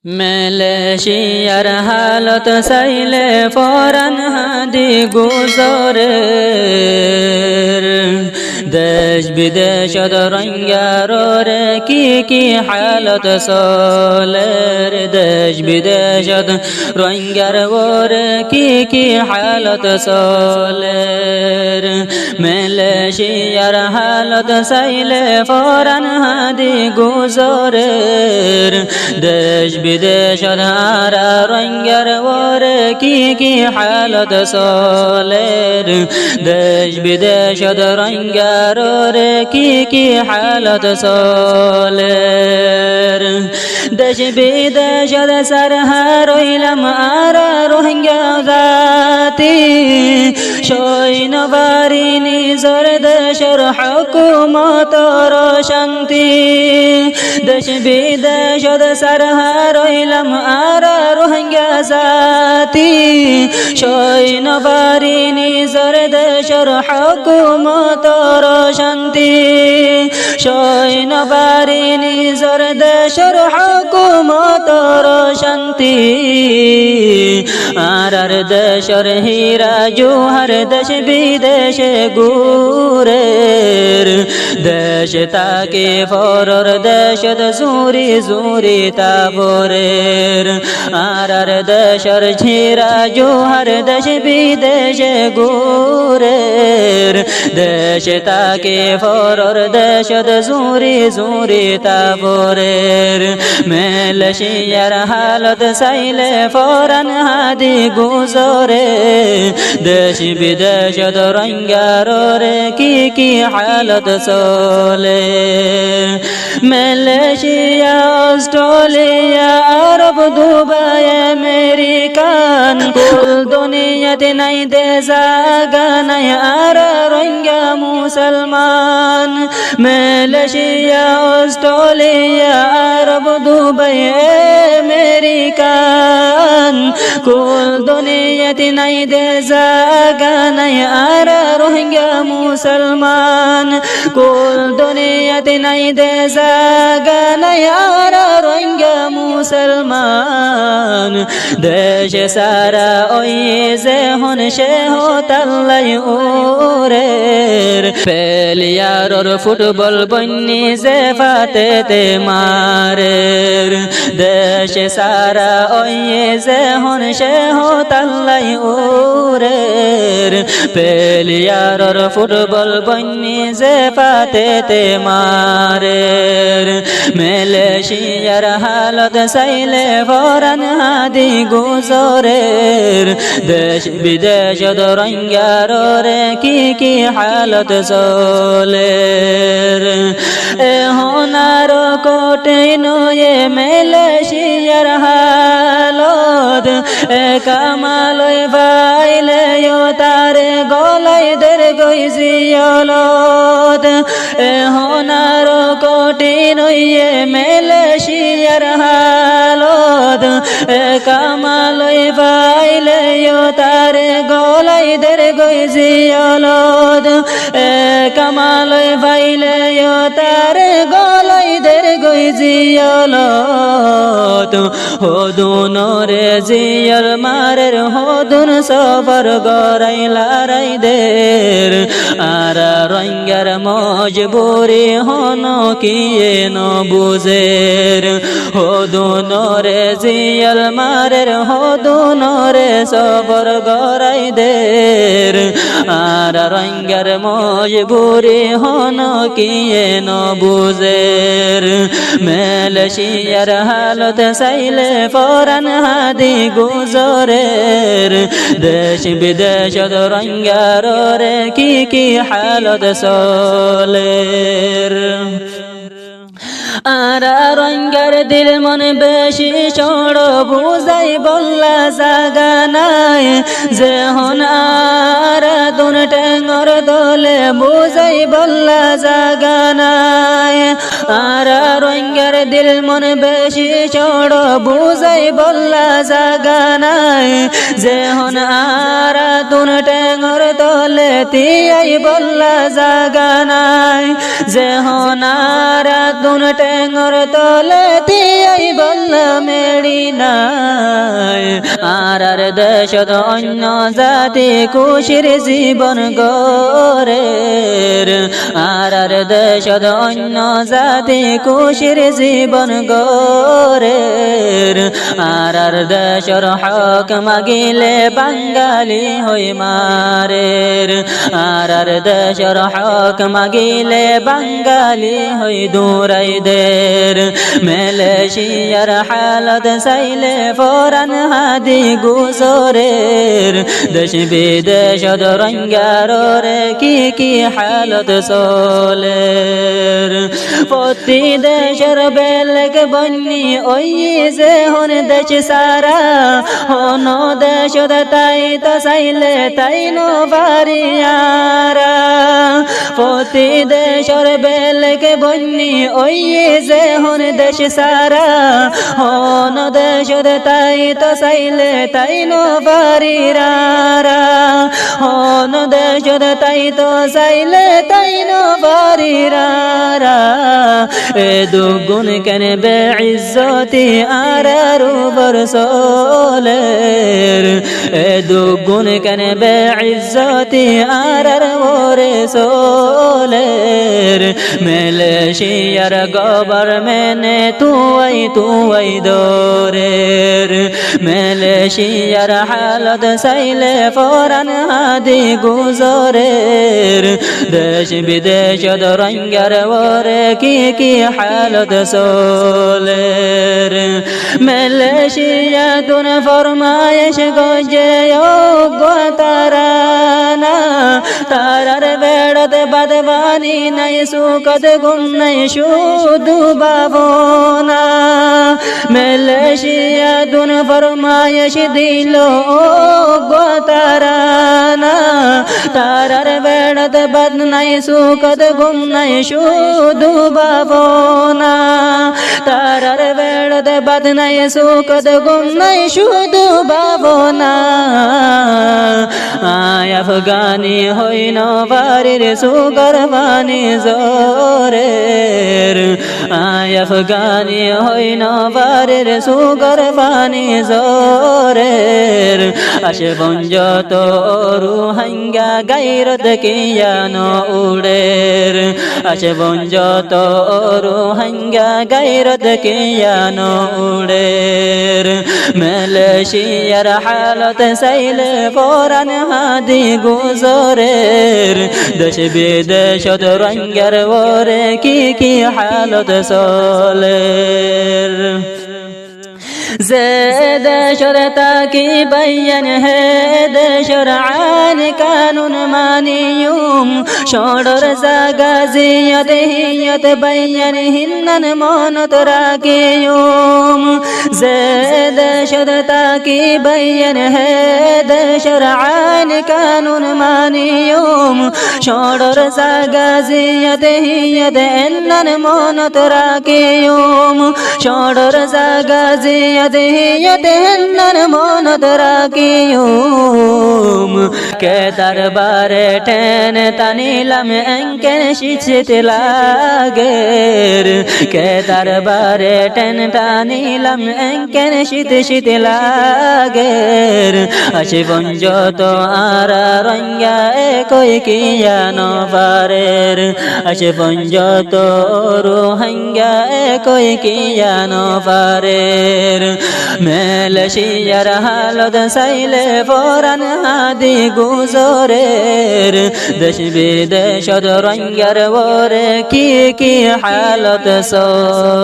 মালয়েশিয়ার হালত চাইলে ফরান হাদি গুজরের দেশ বিদেশত রঙ্গারর কি হালত চলের দেশ বিদেশত রঙ্গার ওর কি হালত চলের মালয়েশিয়ার হালত চাইলে ফরান হাদি গুজরের দেশ বিদেশত আরা রঙ্গার ওর কি হালত চলের দেশ বিদেশত রঙ্গার ওর কি হালত চলের দেশ বিদেশত সারহার রইলাম আরা রোহিঙ্গা জাতি সৈন্যবাহিনী নিজর দেশের হুকুমতর শান্তি দেশ বিদেশত সারহার রইলাম আরা রোহিঙ্গা জাতি সৈন্যবাহিনী নিজর দেশের হুকুমতর শান্তি সৈন্যবাহিনী নিজর দেশের হুকুমতর শান্তি আর দেশের হীরা জোহার দেশ বিদেশে গুরের দেশ তাকে ফরর দেশত জুরি জুরি তাবরের আর দেশের হীরা জোহার দেশ বিদেশে গুরের দেশ তাকে ফরর দেশত জুরি জুরি তাবরের মালয়েশিয়ার হালত চাইলে ফরান হাদি গুজরে দেশ বিদেশত রঙ্গারর কি হালত চলে মালয়েশিয়া অস্ট্রেলিয়া আরব দুবাই আমেরিকান কুল দুনিয়াতে নাই দে জাগা নাই আর রোহিঙ্গা মুসলমান মালয়েশিয়া অস্ট্রেলিয়া আরব দুবাই আমেরিকান কুল দুনিয়াতে নাই দে জাগা নাই আর রোহিঙ্গা মুসলমান কুল দুনিয়াতে নাই দে জাগা নাই আর রোহিঙ্গা মুসলমান দেশ সারা ওই যে হন সে হতাল্লাই ওরের পেলিয়ারর ফুটবল বন্যি যে ফাতেতে মারের দেশ সারা ওই যে হন সে হতাল্লাই ওরের পেলিয়ারর ফুটবল বন্যি যে ফাতেতে মারের মালয়েশিয়ার হালত চাইলে ফরান হাদি গুজরের দেশ বিদেশত রঙ্গারর কি হালত চলের এহনার কঠিন মালয়েশিয়ার হালত কামালয় বাইলে তারে গলায় দের গইজিয়লত এহনার কঠিন মালয়েশিয়ার হালত কামালয় বাইলে তারে গলায় দের গইজিয়লত কামালয় বাইলে তারে গলায় দের গইজিয়লত হদুন রে জিয়র মারের হদুন সবর গরাই লারাই দের আর রঙ্গার মজবুরি হন কিয়ে ন বুঝের হদুন রে জিয়র মারের হদুন রে সবর গরাই দের আর রঙ্গার মজবুরি হন কিয়ে ন বুঝের মালয়েশিয়ার হালত চাইলে ফরান হাদি গুজরের দেশ বিদেশত রঙ্গারর কি হালত চলের আরা রঙ্গার দিল মনে বেশি চড় বুঝাই বললা জাগা নাই যে হন আরা দুন টেঙ্গর দলে বুঝাই বললা জাগা নাই আরা রঙ্গার দিল মনে বেশি চড় বুঝাই বললা জাগা নাই যে হন আরা দুন টেঙ্গর দলে তিয়াই বললা জাগা নাই যে হন আরা দুন টেঙ্গর তলে তিয়াই বললা মেড়ি নাই আর দেশত অন্য জাতি খুশির জীবন গড়ের আর দেশত অন্য জাতি খুশির জীবন গড়ের আর দেশর হক মাগিলে বাঙালি হই মারের আর দেশর হক মাগিলে বাঙালি হই দুরাইদের মালয়েশিয়ার হালত চাইলে ফরান হাদি গুজরের দেশ বিদেশত রঙ্গারে কি হালত চলের প্রতি দেশের বেলেগ বন্যি ওই যে হন দেশ সারা হন দেশত তাই তো চাইলে তাই নবারিয়ারা প্রতি দেশের বেলেগ বন্যি ওই যে হন দেশ সারা হন দেশত তাই তো চাইলে তাই নবারিয়ারা হন দেশত তাই তো চাইলে তাই নবারিয়ারা এ দুগুণ কেন বেইজ্জতি আর বরসলের এ দুগুণ কেন বেইজ্জতি আর ওরে সোলের মালয়েশিয়ার গভর্নমেন্ট তুই দরের মালয়েশিয়ার হালত চাইলে ফরান হাদি গুজরের দেশ বিদেশত রঙ্গার ওরে কি হালত চলের মালয়েশিয়া তুন ফরমায়েশ গজে তারানা তারার বেড়াতে বাদবানি নাই সুখদ গুণ নাই শুধু বাবনা মালয়েশিয়া তুন ফরমায়েশ দিল তারানা তারার বেড়াতে বাদ নাই সুখদ গুণ নাই শুধু বাবনা তারার বেড়াতে বাদ নাই সুখদ গুণ নাই শুধু বাবনা আফগানি হইন বাড়ির সুগরবানি জোরের আফগানি হইন বাড়ির সুগরবানি জোরের আসে বঞ্জত রুহাঙ্গা গাইরত কিয়ান উড়ের আসে বঞ্জত রুহাঙ্গা গাইরত কিয়ান উড়ের মালয়েশিয়ার হালত চাইলে ফরান হাদি গুজরের দেশ বিদেশত রঙ্গের ওরে কি হালত চলের যে দেশর তাকি বয়ান হে দেশর আইন কানুন মানিয়ুম সড়র জাগা জিয়ত হিয়ত বয়ান হিন্নন মনত রাখিয়ুম যে দেশর তাকি বয়ান হে দেশর আইন কানুন মানিয়ুম সড়র জাগা জিয়ত হিয়ত হিন্নন মনত রাখিয়ুম সড়র জাগা জিয়ত হিন্নন মনত রাখিয়ুম কে দরবারে টেন তানিলাম এঙ্কেন শিচিত লাগের কে দরবারে টেন টানিলাম এঙ্কেন শীত লাগের আসে বঞ্জত আর রঙ্গা একই কিয়ান পারের আসে বঞ্জত রোহাঙ্গা একই কিয়ান পারের মালয়েশিয়ার হালত চাইলে ফরান হাদি গুজরের দেশ বিদেশত রঙ্গার ওরে কি হালত চলে।